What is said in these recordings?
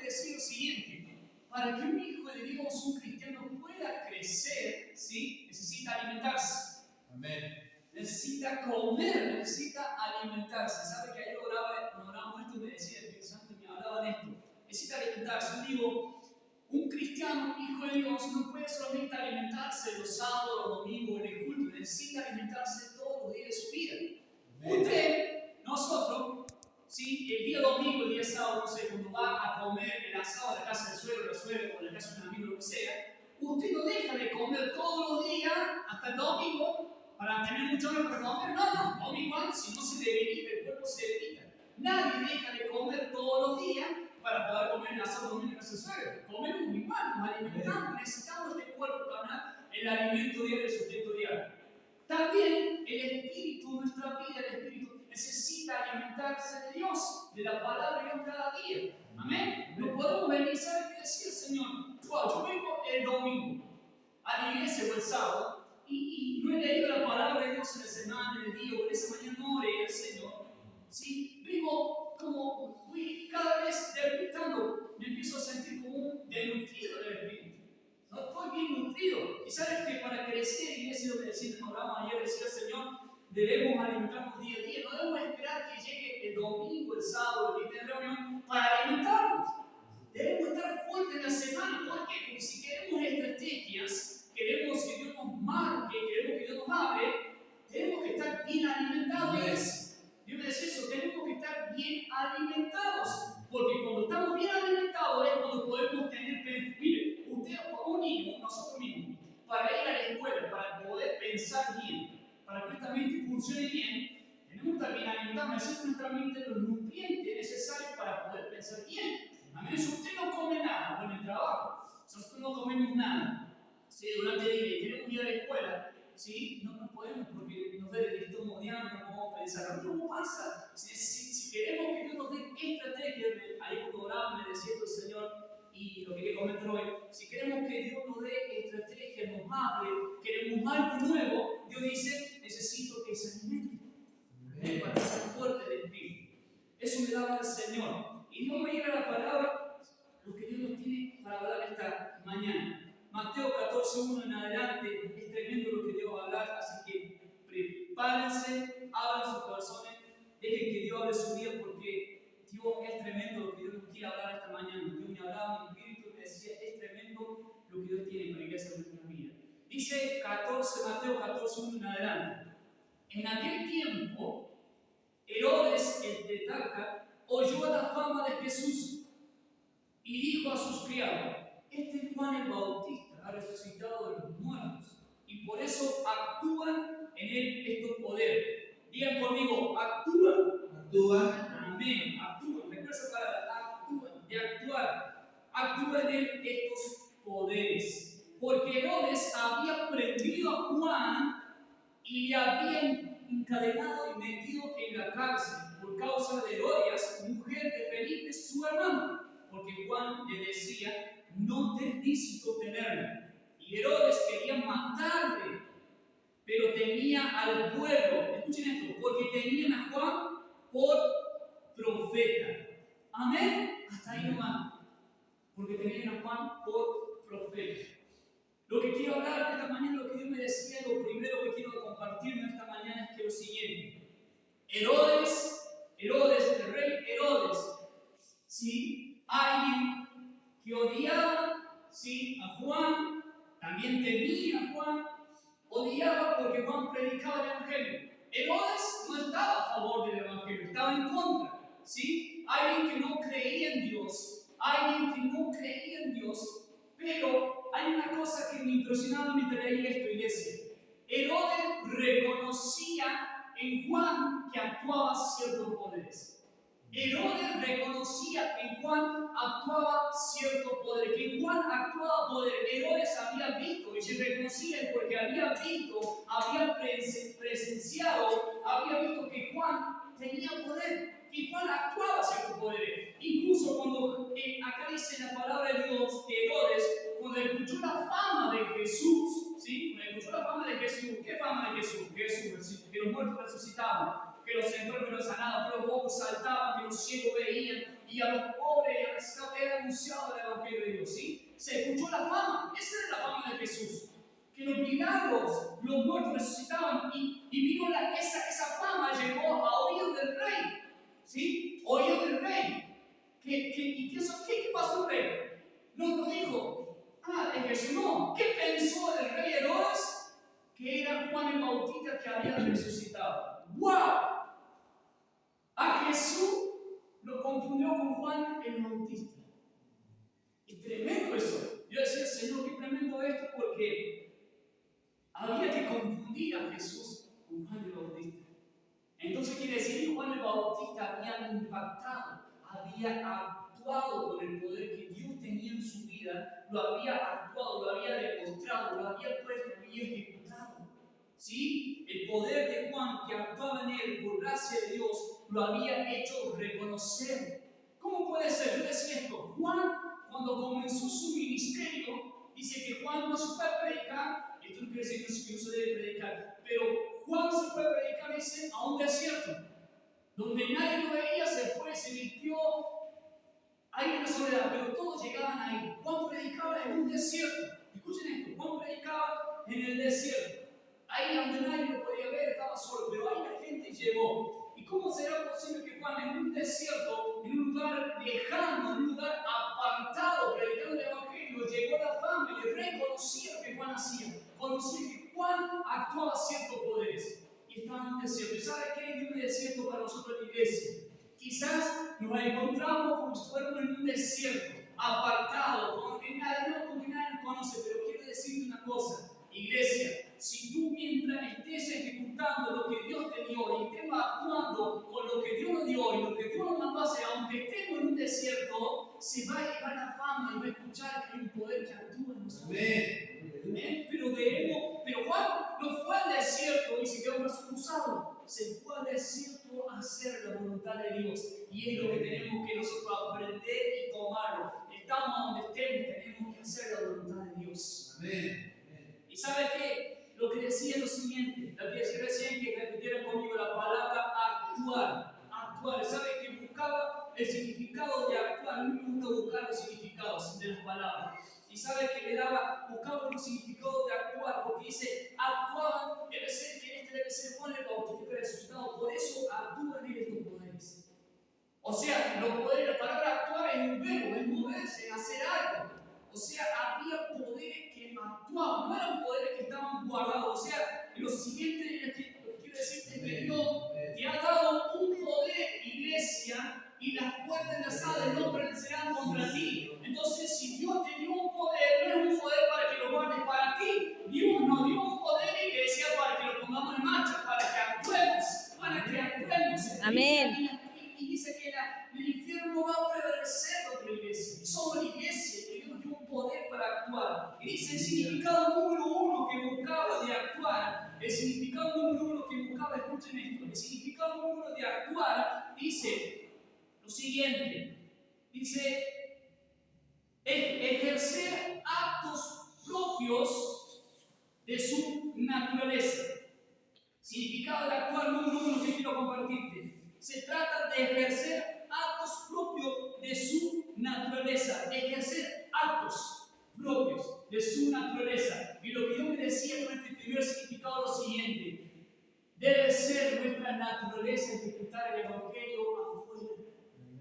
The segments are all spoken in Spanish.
decir lo siguiente: para que un hijo de Dios, un cristiano, pueda crecer, ¿sí? Necesita alimentarse. Amén. Necesita comer, necesita alimentarse. ¿Sabe que ayer oraba esto y me decía el Espíritu Santo y me hablaba de esto? Necesita alimentarse. Yo digo, un cristiano, un hijo de Dios, no puede solamente alimentarse los sábados, los domingos, en el culto. Necesita alimentarse todos los días de su vida. Amén. Usted, nosotros, ¿sí? El día domingo, el día sábado, no sé, cuando va a comer el asado en la casa del suegro, la suegra, o en la casa de un amigo, lo que sea, usted no deja de comer todos los días hasta el domingo para tener mucho hambre para comer. No, domingo antes, si no se debilita, el cuerpo se debilita. Nadie deja de comer todos los días para poder comer el asado domingo en la casa del suegro. Comemos igual, nos alimentamos, necesitamos este cuerpo para el alimento diario, el sustento diario. También el espíritu, nuestra vida, el espíritu necesita alimentarse de Dios, de la palabra de Dios cada día. Amén. No podemos venir, ¿sabe qué decía el Señor? Yo vengo el domingo a la iglesia o el sábado y no he leído la palabra de Dios en la semana, en el día, o en esa mañana no oré al Señor. ¿Sí? Vengo como, cada vez debilitando, me empiezo a sentir como un desnutrido del espíritu. No estoy bien nutrido. Y sabes que para crecer, y eso es lo que decía en el programa ayer, decía el Señor, debemos alimentarnos día a día. No debemos esperar que llegue el domingo, el sábado, el día de reunión para alimentarnos. Debemos estar fuertes en la semana. ¿Por qué? Porque si queremos estrategias, queremos que Dios nos marque, queremos que Dios nos hable, tenemos que estar bien alimentados. Dios me dice eso, tenemos que estar bien alimentados. Porque cuando estamos bien alimentados es cuando podemos tener. Mire, usted o un niño, nosotros mismos, para ir a la escuela, para poder pensar bien, para que esta mente funcione bien, tenemos que estar bien alimentados. Necesita nuestra mente los nutrientes necesarios para poder pensar bien. Amén. Si usted no come nada, bueno, en el trabajo, si nosotros no comemos nada, ¿sí? Durante el día y queremos ir a la escuela, ¿sí? No podemos porque nos duele el estómago, no podemos pensar. ¿Cómo pasa? Si queremos que Dios nos dé estrategia, ahí cuando oraba me decía el Señor, y lo que quería comentar hoy, si queremos que Dios nos dé estrategia, nos hable, queremos algo nuevo, Dios dice, necesito que se alimente para estar fuerte del espíritu. Eso me daba el Señor. Y Dios me lleva a la palabra, lo que Dios nos tiene para hablar esta mañana. Mateo 14:1 en adelante, es tremendo lo que Dios va a hablar, así que prepárense, abran sus corazones, dejen que Dios hable su vida, porque Dios es tremendo lo que Dios nos quiere hablar esta mañana. Dios me hablaba, mi espíritu me decía, es tremendo lo que Dios tiene para la iglesia de nuestra vida. Dice Mateo 14:1 en adelante. En aquel tiempo, Herodes el tetrarca oyó la fama de Jesús y dijo a sus criados: este es Juan el Bautista, ha resucitado de los muertos, y por eso actúan en él estos poderes. Digan conmigo, actúan. Amén, actúan. Recuerda esa palabra, actúan, de actuar. Actúan en él estos poderes. Porque Herodes había prendido a Juan y le habían encadenado y metido en la cárcel por causa de Herodias, mujer de Felipe, su hermano, porque Juan le decía: no te es lícito tenerla. Y Herodes quería matarle, pero temía al pueblo. Escuchen esto, porque tenían a Juan por profeta. Amén. Hasta ahí nomás. Porque tenían a Juan por profeta. Lo que quiero hablar esta mañana, lo que Dios me decía, lo primero que quiero compartir esta mañana es que lo siguiente: Herodes, el rey Herodes, ¿sí? Alguien que odiaba, ¿sí?, a Juan, también temía a Juan, odiaba porque Juan predicaba el evangelio. Herodes no estaba a favor del evangelio, estaba en contra, ¿sí? Alguien que no creía en Dios, pero hay una cosa que me impresionaba mientras leía esto, iglesia. Herodes reconocía en Juan que actuaba ciertos poderes. Herodes reconocía que en Juan actuaba cierto poder, que en Juan actuaba poder. Herodes había visto, y se reconocía porque había visto, había presenciado, había visto que Juan tenía poder, que Juan actuaba cierto poder. Incluso cuando acá dice la palabra de Dios que Herodes, cuando escuchó la fama de Jesús, ¿sí? Cuando escuchó la fama de Jesús, ¿qué fama de Jesús? Jesús, que los muertos resucitaban, que los enfermos sanaban, que los bobos saltaban, que los ciegos veían, y a los pobres y a los era anunciado el Evangelio de Dios, ¿sí? Se escuchó la fama, esa era la fama de Jesús. Que los milagros, los muertos resucitaban y vino esa fama, llegó a oídos del rey, ¿sí? Oídos del rey. ¿Qué pasó el rey? No dijo, es Jesús, no. ¿Qué pensó el rey Herodes? Que era Juan el Bautista que había resucitado. ¡Wow! A Jesús lo confundió con Juan el Bautista. Y tremendo eso. Yo decía, Señor, qué tremendo esto, porque había que confundir a Jesús con Juan el Bautista. Entonces quiere decir que Juan el Bautista había impactado, había actuado con el poder que Dios tenía en su vida, lo había actuado, lo había demostrado, lo había puesto, lo había ejecutado. ¿Sí? El poder de Juan que actuaba en él por gracia de Dios lo había hecho reconocer. ¿Cómo puede ser? Yo decía esto, Juan cuando comenzó su ministerio, dice que Juan no se fue a predicar, esto no quiere decir que no se debe predicar, pero Juan se fue a predicar, dice, a un desierto, donde nadie lo veía, se fue, se vistió, hay una soledad, pero todos llegaban ahí. Juan predicaba en un desierto. Escuchen esto, Juan predicaba en el desierto. Ahí donde nadie lo podía ver, estaba solo, pero ahí la gente llegó. ¿Y cómo será posible que Juan en un desierto, en un lugar lejano, en un lugar apartado, predicando el Evangelio, llegó la fama y el rey conocía lo que Juan hacía? Conocía que Juan actuaba ciertos poderes y estaba en un desierto. ¿Y sabe qué es un desierto para nosotros en la iglesia? Quizás nos encontramos como si fuéramos en un desierto, apartado, con que nadie nos conoce, pero quiero decirte una cosa, iglesia, si tú mientras estés ejecutando lo que Dios te dio y estés actuando con lo que Dios nos dio y lo que Dios nos mandó a hacer, aunque estemos en un desierto, se va a llevar la fama y va a escuchar que hay un poder que actúa en nosotros. Amén. Pero Juan no fue al desierto y se quedó excusado. Se fue al desierto a hacer la voluntad de Dios. Y es lo que tenemos que nosotros aprender y tomarlo. Estamos donde estemos, tenemos que hacer la voluntad de Dios. Amén. ¿Y sabe qué? Lo que decía es lo siguiente. Lo que decía recién, que repitieran conmigo la palabra actuar. Actuar. ¿Sabe que buscaba el significado de actuar? A mí me gusta buscar los significados de las palabras. Y sabe que buscaba un significado de actuar, porque dice, actuaban, debe ser que debe ser Juan el Bautista resucitado, por eso actúan en estos poderes. O sea, los poderes, la palabra actuar es un verbo, es moverse, es hacer algo. O sea, había poderes que actuaban, no eran poderes que estaban guardados. O sea, lo siguiente que quiero decirte es que Dios te ha dado un poder, iglesia, y las puertas de las Hades no prevalecerán contra ti. Entonces, si Dios te dio un poder, no es un poder para que lo guardes para ti. Dios nos dio un poder, iglesia, para que lo pongamos en marcha, para que actuemos, Amén. Y dice que el infierno va a prevalecer contra la iglesia. Y somos la iglesia, que Dios nos dio un poder para actuar. Y dice el significado número uno que buscaba de actuar. El significado número uno que buscaba, escuchen esto, el significado número uno de actuar dice lo siguiente, dice, ejercer actos propios de su naturaleza. Significado de actuar número uno que quiero compartirte. Se trata de ejercer actos propios de su naturaleza. Ejercer actos propios de su naturaleza. Y lo que yo me decía con este primer significado es lo siguiente. Debe ser nuestra naturaleza ejecutar el Evangelio afuera.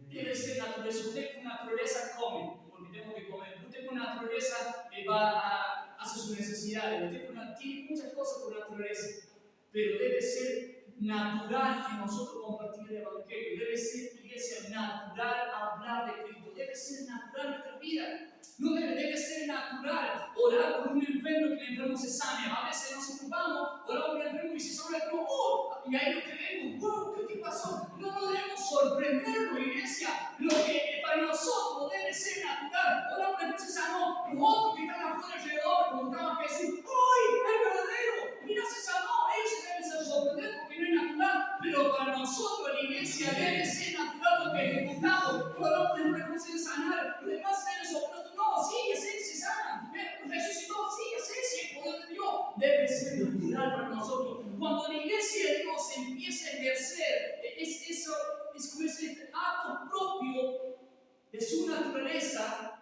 Debe ser naturaleza. Usted con naturaleza come, porque tengo que comer. Usted con naturaleza va a hacer sus necesidades. Usted tiene muchas cosas por naturaleza. Pero debe ser natural que nosotros compartir el Evangelio. Debe ser, iglesia, natural hablar de Cristo. Debe ser natural nuestra vida. No debe ser natural orar por un enfermo y que el enfermo se sane. A veces nos ocupamos, oramos por un enfermo y se sana el enfermo. Y ahí lo creemos. Wow, ¿qué pasó? No debemos sorprendernos, iglesia. Lo que para nosotros debe ser natural. Oramos por el enfermo y se sanó. Los otros que están afuera alrededor, como estaba Jesús. ¡Uy! ¡Es verdadero! ¡Mira, se sanó! Ellos se deben ser sorprender porque no es natural. Pero para nosotros, la iglesia, debe ser natural lo que ejecutamos. Oramos por el enfermo y se sanar. Los demás deben sorprender. No, sí, ese se sana. Resucitó, sí, ese es el poder de Dios. Debe ser natural para nosotros. Cuando la iglesia de Dios empieza a ejercer es como ese acto propio de su naturaleza,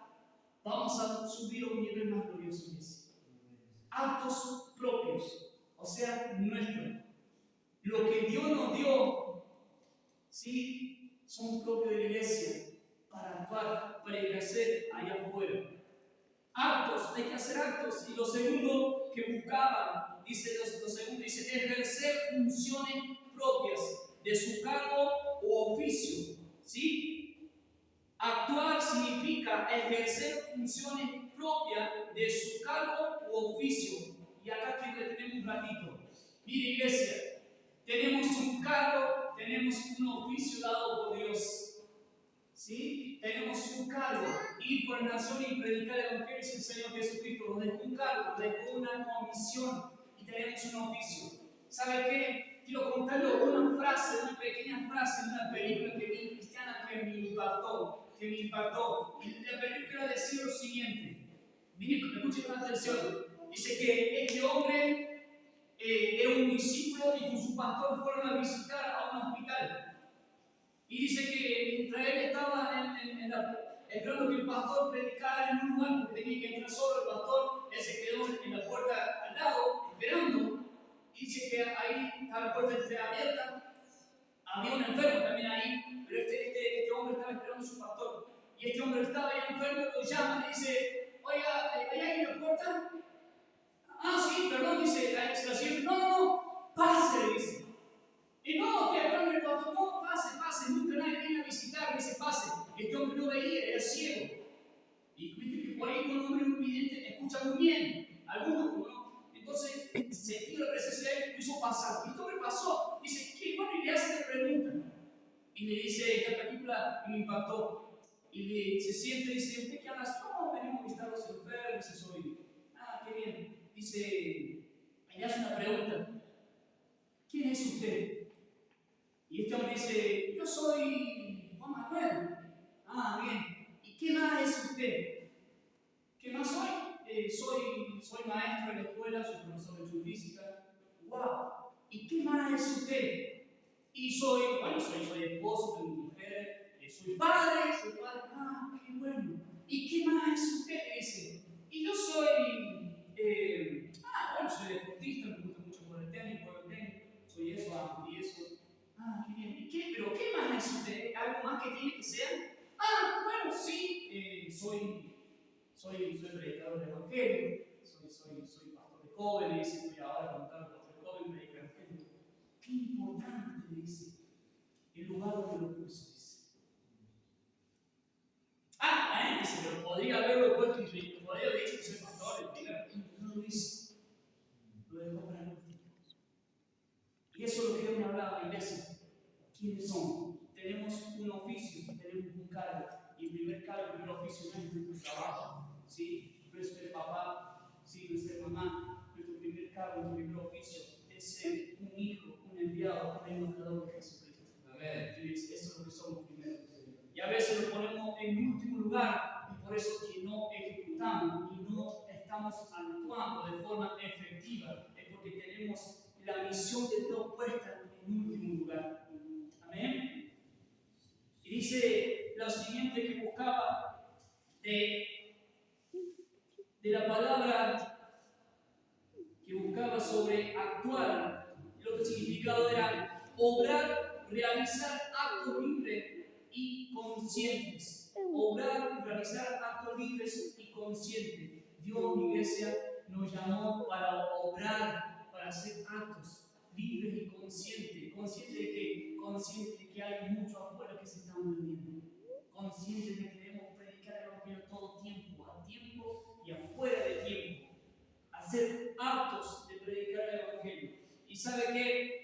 vamos a subir a un nivel más glorioso. Actos propios, o sea, nuestros. Lo que Dios nos dio, ¿sí? Son propios de la iglesia para actuar, para ejercer allá afuera. Actos, hay que hacer actos. Y lo segundo que buscaban, dice, lo segundo dice, ejercer funciones propias de su cargo o oficio. ¿Sí? Actuar significa ejercer funciones propias de su cargo u oficio. Y acá que detenemos un ratito. Mire, iglesia, tenemos un cargo, tenemos un oficio dado por Dios. ¿Sí? Tenemos un cargo, ir por la nación y predicar el Evangelio del Señor Jesucristo. Nos dejó un cargo, nos dejó una comisión y tenemos un oficio. ¿Sabe qué? Quiero contarle una frase, una pequeña frase de una película que vi cristiana que me impactó. Y la película decía lo siguiente. Miren, escuchen con atención. Dice que este hombre era un discípulo y con su pastor fueron a visitar a un hospital. Y dice que mientras él estaba esperando que el pastor predicara en un lugar, porque tenía que entrar solo el pastor, él se quedó en la puerta al lado, esperando. Y dice que ahí estaba la puerta abierta, había un enfermo también ahí, pero este hombre estaba esperando a su pastor. Y este hombre estaba ahí enfermo, lo llama y dice, oiga, ¿hay alguien en la puerta? Ah, sí, perdón, dice, se la siente. No, pase, le dice. Y no, que hablando el pastor, no, pase, nunca nadie viene a visitar, dice, pase. Este hombre no veía, era ciego. Y viste que por ahí con un hombre muy vidente escucha muy bien, algunos no. Entonces, sentí la presencia de él, lo hizo pasar. Y este hombre pasó, dice, ¿qué? Bueno, y le hace la pregunta. Y le dice, esta película me impactó. Y se siente y dice, ¿usted qué habla? No, venimos a visitar a los enfermos, dice, soy. Ah, qué bien. Dice, le hace una pregunta. ¿Quién es usted? Y este hombre dice, yo soy Juan Manuel. Ah, bien. ¿Y qué más es usted? ¿Qué más soy? Soy maestro en la escuela, soy profesor de física. ¡Wow! ¿Y qué más es usted? Y soy esposo, tengo mujer, soy padre. Ah, qué bueno. ¿Y qué más es usted? Dice. Y yo soy, soy deportista, me gusta mucho por el tenis, soy eso, y eso. Ah, qué bien. ¿Y qué? ¿Pero qué más es usted? ¿Algo más que tiene que ser? Ah, bueno, sí, soy predicador del Evangelio, soy pastor de jóvenes, estoy ahora contando pastor de jóvenes, predico el Evangelio. Qué importante, le dice, el lugar donde lo puso, dice. Dice, pero podría haberlo puesto en podría haber dicho que soy pastor, no lo dice. Lo dejó para el último. Y eso es lo que Dios me hablaba, iglesia. ¿Quiénes son? Tenemos un oficio, tenemos un cargo. Y el primer oficio es nuestro trabajo. ¿Sí? No es ser papá, ¿sí? No es ser mamá. Nuestro primer cargo, nuestro primer oficio es ser un hijo, un enviado, un embajador de Jesucristo. Amén. Eso es lo que somos primero. Y a veces lo ponemos en último lugar, y por eso que no ejecutamos y no estamos actuando de forma efectiva, es porque tenemos la misión de Dios puesta en último lugar. Amén. Y dice lo siguiente que buscaba de la palabra que buscaba sobre actuar. El otro significado era obrar, realizar actos libres y conscientes. Obrar y realizar actos libres y conscientes. Dios, mi iglesia, nos llamó para obrar, para hacer actos libres y conscientes. Consciente de que hay mucho afuera que se está muriendo. Consciente de que debemos predicar el Evangelio todo tiempo, a tiempo y afuera de tiempo. Hacer actos de predicar el Evangelio. ¿Y sabe qué?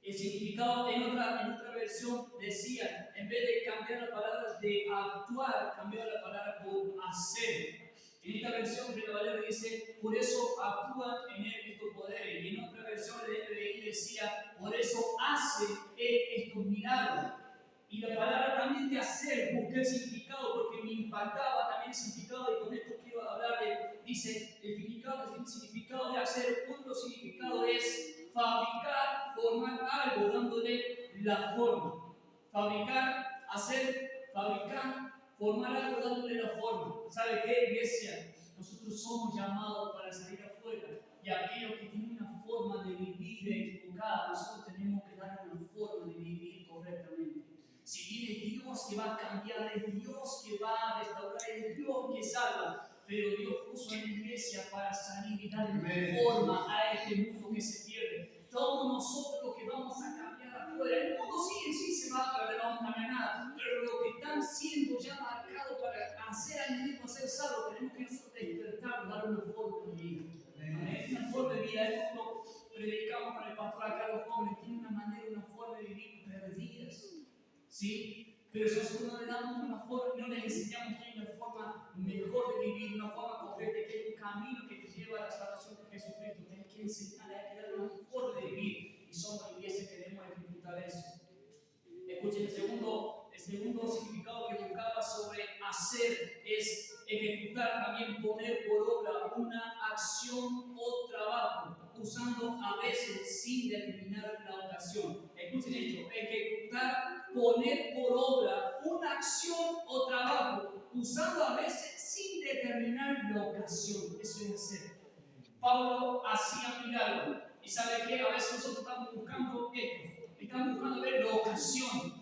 El significado en otra versión decía, en vez de cambiar la palabra de actuar, cambiar la palabra por hacer. En esta versión de la Valera dice, por eso actúan en él estos poderes. Y en otra versión de NBI decía, por eso hace él estos milagros. Y la palabra también de hacer, busqué el significado porque me impactaba también el significado, y con esto quiero hablar dice, el significado de hacer, otro significado es fabricar, formar algo, dándole la forma. Fabricar, hacer, fabricar, formar algo dándole la forma. ¿Sabe qué, iglesia? Nosotros somos llamados para salir afuera. Y aquellos que tienen una forma de vivir equivocada, nosotros tenemos que dar una forma de vivir correctamente. Si bien es Dios que va a cambiar, es Dios que va a restaurar, es Dios que salva. Pero Dios puso en la iglesia para salir y dar una forma a este mundo que se pierde. Todos nosotros los que vamos a cambiar afuera, el mundo sí en sí se va, pero no vamos a cambiar nada. Pero los que están siendo ya marcados para hacer al mismo, hacer salvo, tenemos que nosotros despertar, dar una forma de vida. Una forma de vida. Esto lo predicamos con el pastor acá, los jóvenes tienen una manera, una forma de vivir perdidas. ¿Sí? Pero si nosotros no le damos una forma, no les enseñamos que hay una forma mejor de vivir, una forma correcta, que hay un camino que te lleva a la salvación de Jesucristo, que hay que enseñar, hay que dar una forma de vivir. Y somos iglesia que debemos ejecutar eso. Escuchen, el segundo significado que buscaba sobre hacer es ejecutar, también poner por obra una acción o trabajo, usando a veces sin determinar la ocasión. Escuchen esto, ejecutar, poner por obra una acción o trabajo, usando a veces sin determinar la ocasión. Eso es hacer. Pablo hacía milagros. ¿Y sabe qué? A veces nosotros estamos buscando esto. Estamos buscando ver la ocasión.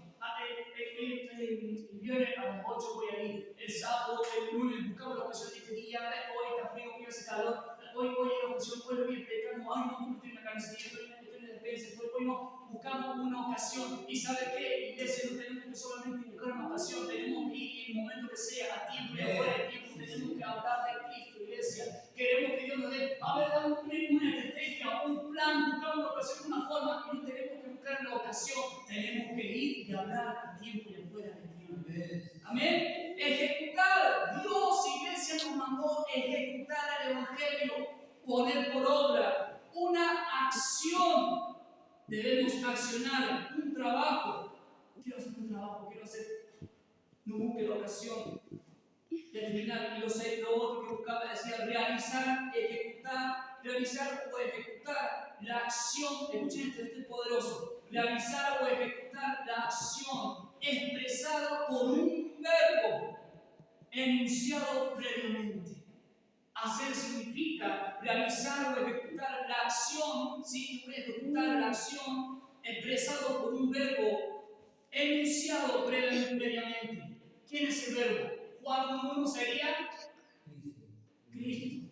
El viernes a las 8 voy a ir. El sábado, el lunes, buscamos la ocasión de este día. Hoy está frío, hoy hace calor. Hoy es la ocasión, hoy lo voy a predicar. No, no, estoy en la camisería, estoy en la defensa. Hoy no, buscamos una ocasión. ¿Y sabe qué? Iglesia, no tenemos que solamente buscar una ocasión. Tenemos que ir en el momento que sea, a tiempo y afuera de tiempo. Tenemos que hablar de Cristo, iglesia. Queremos que Dios nos dé, a ver, dame una estrategia, un plan, buscar una ocasión, una forma, y no tenemos que buscar la ocasión, tenemos que ir y hablar a tiempo y afuera de tiempo. Amén. Ejecutar. Dios, iglesia, nos mandó ejecutar el evangelio, poner por obra una acción. Debemos accionar un trabajo. Quiero hacer un trabajo, quiero hacer. No busque la ocasión. Terminar, y lo otro que buscaba decía realizar, realizar o ejecutar la acción. Escuchen esto es poderoso. Realizar o ejecutar la acción expresada por un verbo enunciado previamente. Hacer significa realizar o ejecutar la acción, sí, ejecutar la acción expresado por un verbo enunciado previamente. ¿Quién es el verbo? Juan 1 sería Cristo.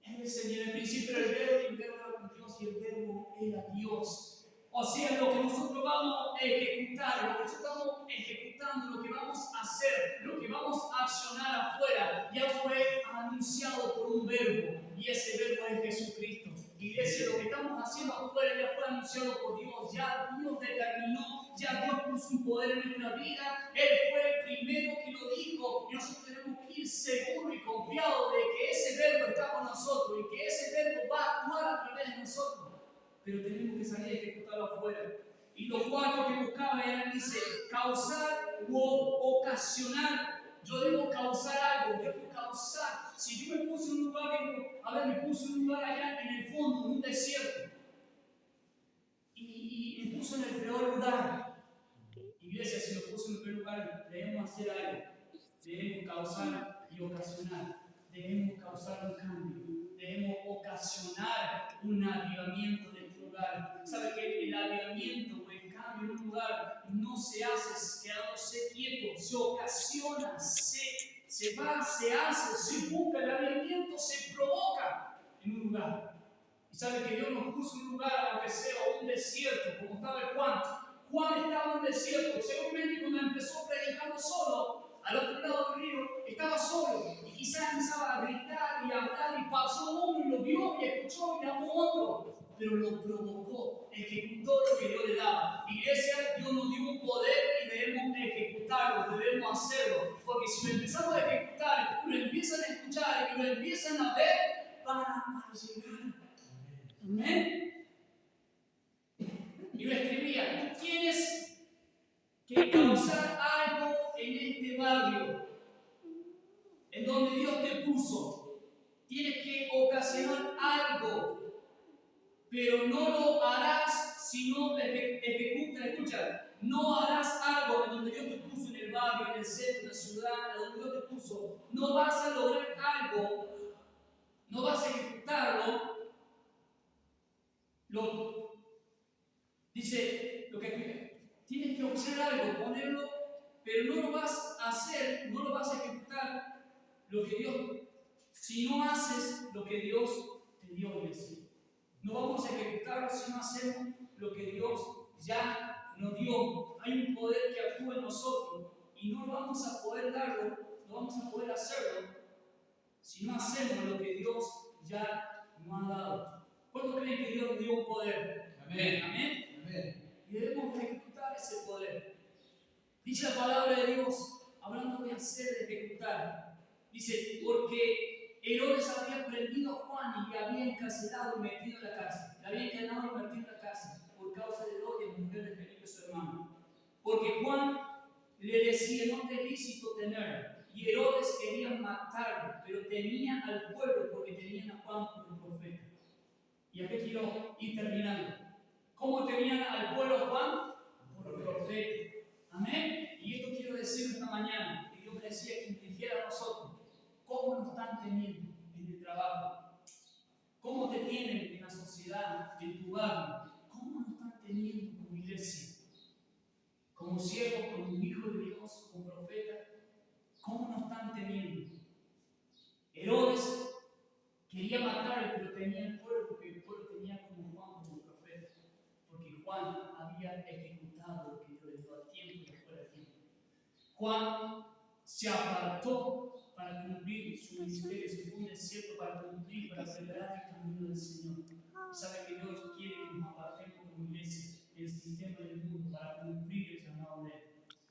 Él es el principio del verbo, y el verbo era con Dios, y el verbo era Dios. O sea, lo que nosotros vamos a ejecutar, lo que nosotros estamos ejecutando, lo que vamos a hacer, lo que vamos a accionar afuera, ya fue anunciado por un verbo, y ese verbo es Jesucristo. Iglesia, lo que estamos haciendo afuera ya fue anunciado por Dios, ya Dios determinó, ya Dios puso un poder en nuestra vida, Él fue el primero que lo dijo, y nosotros tenemos que ir seguros y confiados de que ese verbo está con nosotros y que ese verbo va a actuar a través de nosotros. Pero tenemos que salir a ejecutarlo afuera. Y lo cuarto que buscaba era, dice, causar o ocasionar. Yo debo causar algo, debo causar. Si yo me puse en un lugar, me puse en un lugar allá en el fondo, en un desierto, y me puse en el peor lugar. Iglesia, si me puse en el peor lugar, debemos hacer algo. Debemos causar y ocasionar. Debemos causar un cambio. Debemos ocasionar un avivamiento de este lugar. ¿Sabe que el avivamiento o el cambio en un lugar no se hace quedándose quieto? Se ocasiona, se va, se hace, se busca. El avivamiento se provoca en un lugar. Y sabe que Dios nos puso en un lugar, aunque sea un desierto, como estaba Juan. Juan estaba en un desierto. Seguramente cuando empezó predicando solo, al otro lado del río, estaba solo. Y quizás empezaba a gritar y a hablar, y pasó uno y lo vio y escuchó y llamó otro. Pero lo provocó, ejecutó lo que Dios le daba. Iglesia, Dios nos dio un poder y debemos ejecutarlo, debemos hacerlo. Porque si lo empezamos a ejecutar, y lo empiezan a escuchar y lo empiezan a ver, van a llegar. Amén. Y lo escribía, tienes que causar algo en este barrio, en donde Dios te puso. Tienes que ocasionar algo, pero no lo harás si no ejecutas. Escucha, no harás algo en donde Dios te puso en el barrio, en el centro, en la ciudad, a donde Dios te puso, no vas a lograr algo, no vas a ejecutarlo. Dice, lo que tienes que hacer algo, ponerlo, pero no lo vas a hacer, no lo vas a ejecutar lo que Dios, si no haces lo que Dios te dio a decir. No vamos a ejecutarlo si no hacemos lo que Dios ya nos dio. Hay un poder que actúa en nosotros y no vamos a poder darlo, no vamos a poder hacerlo si no hacemos lo que Dios ya nos ha dado. ¿Cuántos creen que Dios nos dio un poder? Amén. Amén. Y debemos ejecutar ese poder. Dice la palabra de Dios, hablando de hacer, de ejecutar. Dice, porque Herodes había prendido a Juan y le había encarcelado y metido en la cárcel. Le había encadenado y metido en la cárcel por causa de Herodes, mujer de Felipe, su hermano. Porque Juan le decía, no te es lícito tener. Y Herodes quería matarlo, pero temía al pueblo porque tenían a Juan como profeta. Y aquí quiero ir terminando. ¿Cómo tenían al pueblo a Juan? Por profeta. Amén. Y esto quiero decir esta mañana, que Dios me decía que nos dijera a nosotros, ¿cómo nos están teniendo en el trabajo? ¿Cómo te tienen en la sociedad, en tu barrio? ¿Cómo nos están teniendo como iglesia? Como siervos, como hijos de Dios, como profeta, ¿cómo nos están teniendo? Herodes quería matarle, pero tenía el pueblo, porque el pueblo tenía como Juan como profeta, porque Juan había ejecutado lo que Dios le dio a tiempo y fuera de tiempo. Juan se apartó para cumplir su ministerio, se fue un desierto para cumplir, para preparar el camino del Señor. Y sabe que Dios quiere que nos apartemos como iglesia del sistema del mundo para cumplir el llamado de Él.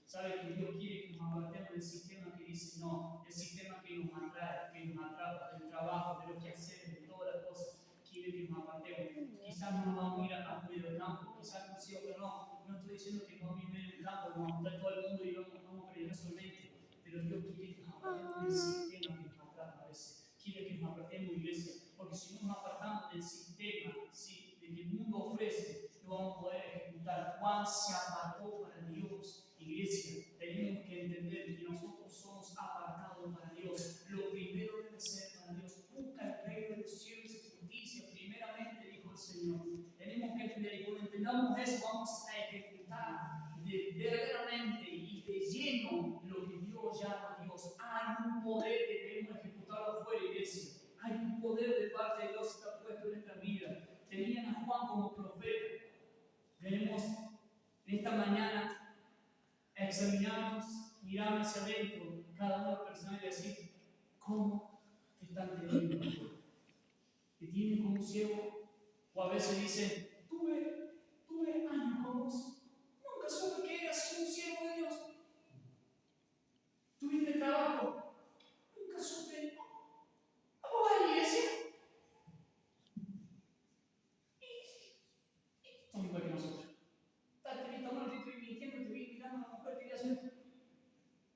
Sabe que Dios quiere que nos apartemos del sistema que dice no, el sistema que nos atrae, que nos atrapa, del trabajo, de lo que hacemos, de todas las cosas. Quiere que nos apartemos. Quizás no nos vamos a ir a medio del campo, quizás no sí o que no. No estoy diciendo que vamos a ir medio del campo, vamos a estar todo el mundo y vamos a predicar solamente. Pero Dios quiere que nos apartemos del sistema que nos atrapa a veces. Quiere que nos apartemos, iglesia, porque si no nos apartamos del sistema, ¿sí?, de que el mundo ofrece, no vamos a poder ejecutar. Juan se apartó para Dios. Iglesia, tenemos que entender que nosotros somos apartados para Dios. Lo primero debe ser para Dios. Busca el reino de los cielos y justicia. Primeramente, dijo el Señor. Tenemos que entender, y cuando entendamos eso, vamos a ejecutar verdaderamente y de lleno lo que Dios llama a Dios. Hay un poder que debemos ejecutarlo afuera, iglesia. Hay un poder de parte de Dios que está puesto en nuestra vida. Tenían a Juan como profeta. Tenemos en esta mañana a examinarnos, mirar hacia adentro, cada uno personal y decir, ¿cómo te están teniendo? ¿Te tienen como siervo? O a veces dicen, tuve años con vos, nunca supe que eras un siervo de Dios. Tuviste trabajo, nunca supe. ¿Cómo vas a la iglesia? Son igual que nosotros. Te vi tomando, te estoy mintiendo, te vi mirando a una mujer, te vi haciendo.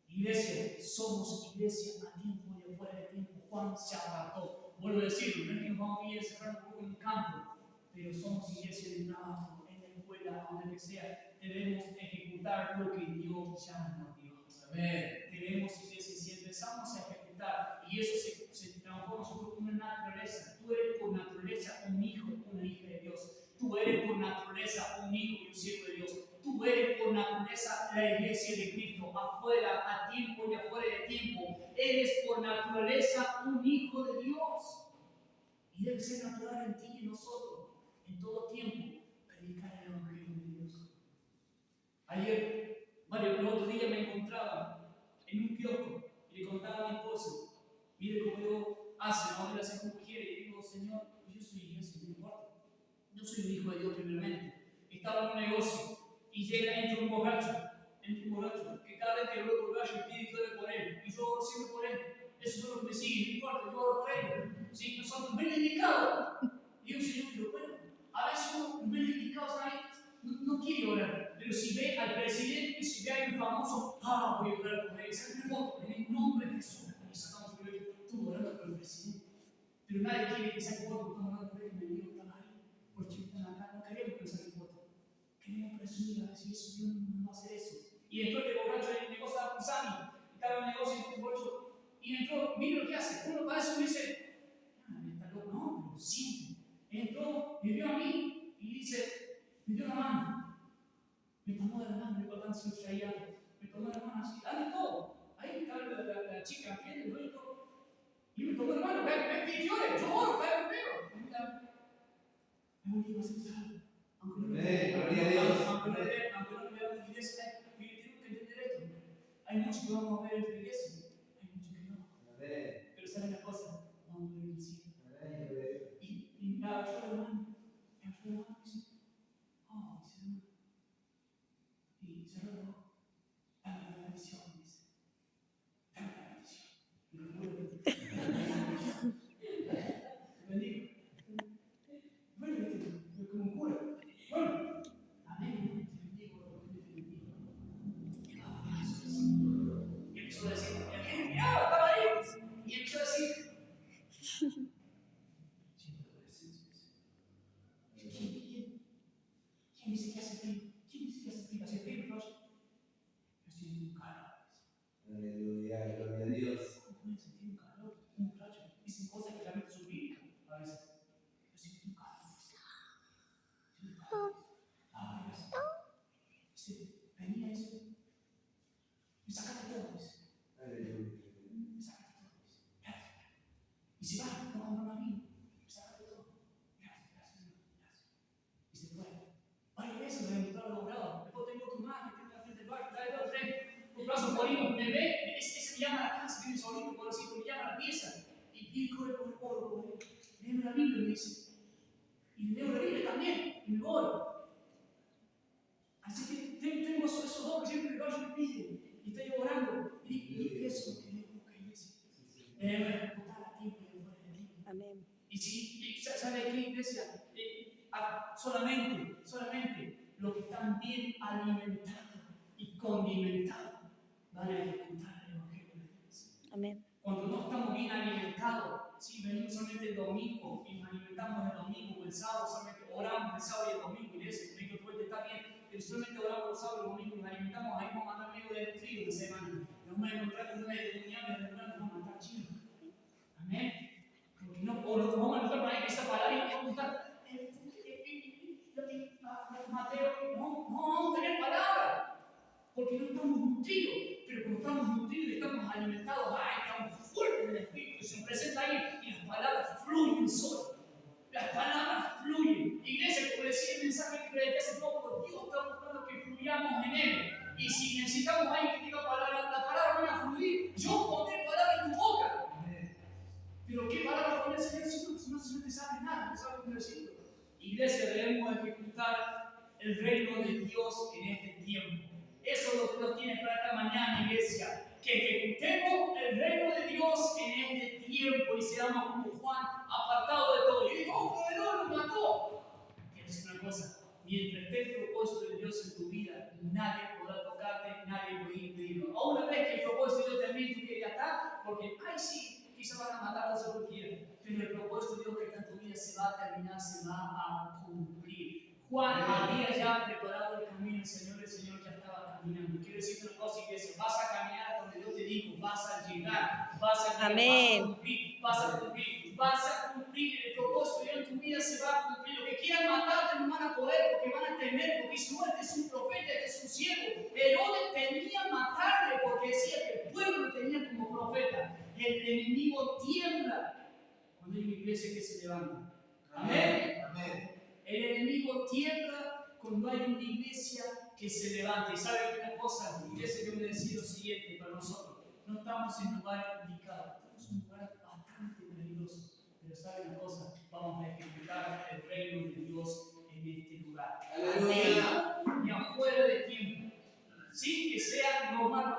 Iglesia, somos iglesia a tiempo y afuera de tiempo. Juan se apartó. Vuelvo a decirlo, no es que nos vamos a ir encerrando un poco en un campo, pero somos iglesia de trabajo, en la escuela, donde sea. Debemos ejecutar lo que Dios llama a Dios. Amén. Debemos, iglesia, si empezamos a ejecutar, y eso se transforma nosotros como una naturaleza. Tú eres por naturaleza un hijo, una hija de Dios. Tú eres por naturaleza un hijo y un siervo de Dios. Tú eres por naturaleza la iglesia de Cristo, afuera, a tiempo y afuera de tiempo. Eres por naturaleza un hijo de Dios. Y debe ser natural en ti y en nosotros, en todo tiempo, predicar el evangelio de Dios. Ayer, el otro día me encontraba en un kiosco y le contaba a mi esposa, mire cómo Dios hace, no me la hace como quiere. Y digo, Señor, yo soy iglesia, no importa. Yo soy un hijo de Dios primeramente. Estaba en un negocio y entra un borracho, que cada vez que lo veo borracho pide que ore por él. Y yo oro siempre por él. Eso es lo que me sigue, no importa, yo oro por él. ¿Sí? Nosotros ven indicado. Y yo, Señor, digo, bueno, a veces uno ven indicado ahí, no quiere orar. Pero si ve al presidente, si ve a un famoso, voy a orar por él. Saca una foto, en el nombre de Jesús. Y sacamos un video, tú orando por el presidente. Pero nadie quiere que saque foto, estamos orando por él, me digo, están ahí. Porque están acá, no queremos que saquen foto. Queremos presumir a decir eso, Dios no va a hacer eso. Y entró este borracho en el negocio con Sammy, estaba en el negocio y borracho. Y entró, mire lo que hace. Uno para eso dice, está loco, no, pero sí. Entró, me vio a mí y dice, me dio la mano. Me tomó de la mano, me contó su shayal. Me tomó de la mano así, dale todo. Ahí está la chica, que es el todo. Y me tomó de la mano, ven que llore, yo oro, cae conmigo. Es última sensación. Aunque no me vea en la iglesia, mire, tengo que entender esto. Hay muchos que vamos a ver en la iglesia, hay muchos que no. Pero saben la cosa, vamos a ver en el cielo. Y me ayudó la mano, y dice, oh, dice, y cerró los ojos. Dame la bendición, dice. Dame la bendición. Y lo vuelve. Te bendigo. Bueno, como un cura. Bueno, amén. Te bendigo, te bendigo. Y empezó a decir, y alguien me miraba, estaba ahí. Y empezó a decir, ¿quién dice que hace frío? ¿Quién dice que hace frío? ¿Hace frío, Roger? Yo siento un calor. Aleluya, gloria a Dios. ¿Cómo pueden sentir un calor? Un muchacho. Dicen cosas que realmente son bíblicas a veces. Yo siento un calor. Siento un calor. Ah, gracias. Dice, venía eso. Me sacaste todo, dice. Aleluya. Me sacaste todo, dice. Gracias. Y se va, no compra más vino. Me sacaste todo. Gracias, gracias. Y se fue. Varias veces me he encontrado logrado. Después tengo tu madre, tengo la frente del bar, trae dos, tres. Un brazo morino, me ve, ese me llama a la casa, tiene solito, pobrecito, me llama a la pieza. Y corre por el oro, léeme la Biblia, me dice. Y leo la Biblia también, y me voy. Así que tengo esos dos que siempre me piden. Y estoy orando. Y eso, que le busca iglesia. Debemos ejecutar a tiempo y fuera de tiempo. Amén. Y si, ¿sabe qué, iglesia? Solamente los que están bien alimentados y condimentados van a ejecutar el evangelio de Dios. Amén. Cuando no estamos bien alimentados, si venimos solamente el domingo y nos alimentamos el domingo o el sábado, solamente oramos el sábado y el domingo, iglesia, el domingo fuerte está bien, pero solamente oramos el sábado y el domingo y nos alimentamos, ahí vamos a andar medio de nutrido de semana. Nos vamos a encontrar con una determinada de nos vamos a matar chinos. Amén. Porque no, o nos vamos a encontrar por ahí que esta palabra y vamos a preguntar, Mateo, no vamos a tener palabra, porque no estamos nutridos, pero cuando estamos nutridos y estamos alimentados, estamos fuertes en el espíritu, se nos presenta ahí y las palabras fluyen solas. Las palabras fluyen. Iglesia, como decía el mensaje que prediqué hace poco, Dios está buscando que fluyamos en Él. Y si necesitamos a alguien que diga palabras, las palabras van a fluir. Yo pondré palabras en tu boca. Pero ¿qué palabras poner, Señor? Si no te sabe nada, no sabe cómo decirlo. Iglesia, debemos ejecutar el reino de Dios en este tiempo. Eso es lo que nos tiene para esta mañana, iglesia. Que ejecutemos el reino de Dios en este tiempo y seamos como Juan, apartados de todo. Y dijo, pero no lo mató. Quiero decir una cosa, mientras esté el propósito de Dios en tu vida, nadie podrá tocarte, nadie podrá impedirlo. A una vez que el propósito de Dios termine, tú que ya está, porque, ay sí, quizá van a matar a los que quieren, pero el propósito de Dios que está en tu vida se va a terminar, se va a cumplir. Juan había ya preparado el camino, el Señor ya estaba caminando. Quiero decirte una cosa, iglesia, vas a caminar a donde Dios te dijo, vas a llegar, Amén. vas a cumplir, el propósito de Dios en tu vida se va a cumplir. Lo que quieran matarte no van a poder porque van a temer, porque si no, este es un profeta, este es un siervo. Herodes temía matarle porque decía que el pueblo lo tenía como profeta. El enemigo tiembla cuando hay una iglesia que se levanta. Amén. Amén. El enemigo tiembla cuando hay una iglesia que se levanta. Y sabe que una cosa, iglesia, yo me decía lo siguiente para nosotros: no estamos en lugar indicado, estamos en un lugar bastante peligroso. Pero sabe una cosa, vamos a ejecutar el reino de Dios en este lugar. Aleluya. Y afuera de tiempo, sin que sea normal